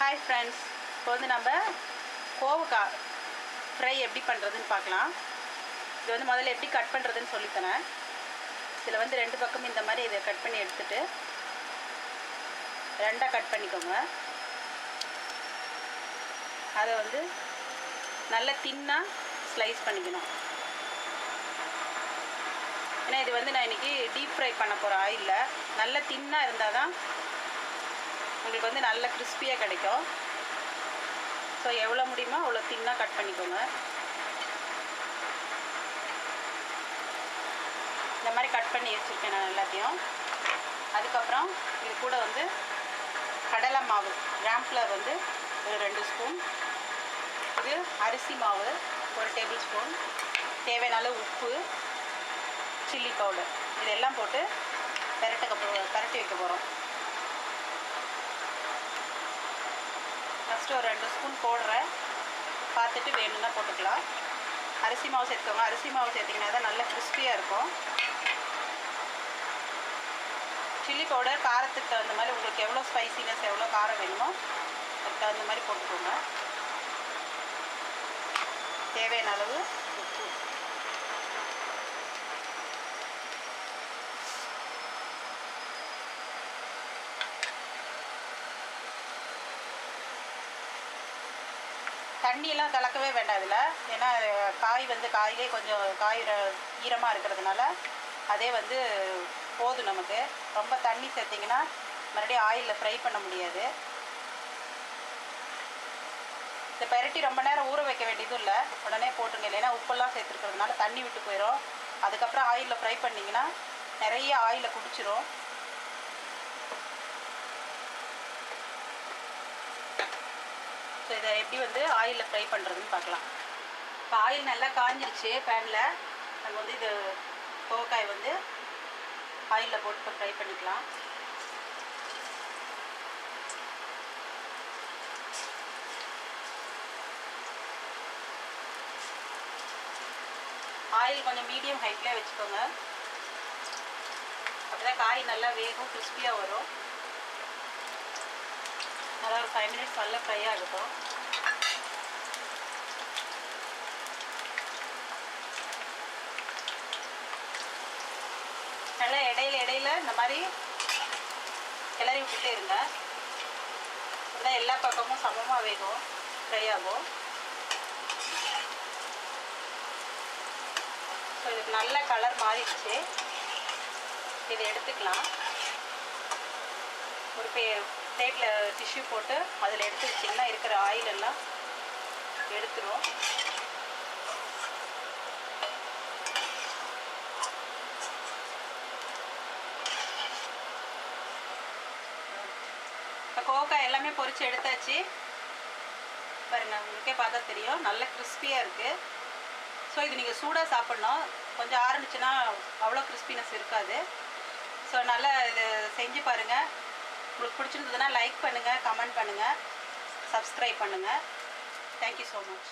Hi friends, இப்போ வந்து நம்ம கோவக்காய் ஃப்ரை எப்படி பண்ணுறதுன்னு பார்க்கலாம். இது வந்து முதல்ல எப்படி கட் பண்ணுறதுன்னு சொல்லித்தரேன். இதில் வந்து ரெண்டு பக்கமும் இந்த மாதிரி இதை கட் பண்ணி எடுத்துகிட்டு ரெண்டாக கட் பண்ணிக்கோங்க. அதை வந்து நல்லா தின்னாக ஸ்லைஸ் பண்ணிக்கணும். ஏன்னா இது வந்து நான் இன்றைக்கி டீப் ஃப்ரை பண்ண போகிறேன் ஆயிலில். நல்ல தின்னாக இருந்தால் தான் உங்களுக்கு வந்து நல்ல கிறிஸ்பியாக கிடைக்கும். ஸோ எவ்வளோ முடியுமோ அவ்வளோ தின்னாக கட் பண்ணிக்கோங்க. இந்த மாதிரி கட் பண்ணி வச்சுருக்கேன் நான் எல்லாத்தையும். அதுக்கப்புறம் இது கூட வந்து கடலை மாவு கிராம் ஃப்ளவர் வந்து ஒரு 2 ஸ்பூன், இது அரிசி மாவு 1 டேபிள் ஸ்பூன், தேவையான உப்பு, சில்லி பவுடர், இதெல்லாம் போட்டு பரட்டி வைக்க போகிறோம். ஃபஸ்ட்டு ஒரு 2 ஸ்பூன் போடுறேன், பார்த்துட்டு வேணும்னா போட்டுக்கலாம். அரிசி மாவு சேர்த்துக்கோங்க. அரிசி மாவு சேர்த்திங்கன்னா தான் நல்லா கிறிஸ்பியாக இருக்கும். சில்லி பவுடர் காரத்துக்கு தகுந்த மாதிரி உங்களுக்கு எவ்வளோ ஸ்பைசினஸ் எவ்வளோ காரம் வேணுமோ அதுக்கு தகுந்த மாதிரி போட்டுக்கோங்க. தேவையான அளவு உப்பு. தண்ணியெல்லாம் கலக்கவே வேண்டாம் இதில். ஏன்னா காயிலே கொஞ்சம் ஈரமாக இருக்கிறதுனால அதே வந்து போதும் நமக்கு. ரொம்ப தண்ணி சேர்த்திங்கன்னா மறுபடியும் ஆயிலில் ஃப்ரை பண்ண முடியாது. இந்த பெரட்டி ரொம்ப நேரம் ஊற வைக்க வேண்டியதும் இல்லை, உடனே போட்டுங்க. இல்லைன்னா உப்பெல்லாம் சேர்த்துருக்கிறதுனால தண்ணி விட்டு போயிடும். அதுக்கப்புறம் ஆயிலில் ஃப்ரை பண்ணிங்கன்னா நிறைய ஆயிலை குடிச்சிரும். ஸோ இதை எப்படி வந்து ஆயிலில் ஃப்ரை பண்ணுறதுன்னு பார்க்கலாம். இப்போ ஆயில் நல்லா காஞ்சிருச்சு பேனில். நம்ம வந்து இது கோவக்காய் வந்து ஆயிலில் போட்டு இப்போ ஃப்ரை பண்ணிக்கலாம். ஆயில் கொஞ்சம் மீடியம் ஹைட்லேயே வச்சுக்கோங்க. அப்போதான் காய் நல்லா வேகும், கிறிஸ்பியாக வரும். நல்லா ஒரு 5 மினிட்ஸ் நல்லா ஃப்ரை ஆகட்டும். நல்லா இடையில இந்த மாதிரி கிளறி விட்டுட்டே இருங்க. அப்படிதான் எல்லா பக்கமும் சமமாக வேகும், ஃப்ரை ஆகும். ஸோ இதுக்கு நல்ல கலர் மாறிடுச்சு. இதை எடுத்துக்கலாம். ஒரு பிளேட்டில் டிஷ்யூ போட்டு அதில் எடுத்து வச்சிங்கன்னா இருக்கிற ஆயில் எல்லாம் எடுத்துரும். இப்போ கோவக்காய் எல்லாமே பொரித்து எடுத்தாச்சு. பாருங்கள், உங்களுக்கே பார்த்தா தெரியும் நல்ல கிறிஸ்பியாக இருக்குது. ஸோ இது நீங்கள் சூடாக சாப்பிட்ணும். கொஞ்சம் ஆரம்பிச்சுன்னா அவ்வளோ கிறிஸ்பினஸ் இருக்காது. ஸோ நல்லா இது செஞ்சு பாருங்கள். உங்களுக்கு பிடிச்சிருந்ததுன்னா லைக் பண்ணுங்கள், கமெண்ட் பண்ணுங்கள், சப்ஸ்கிரைப் பண்ணுங்கள். Thank you so much.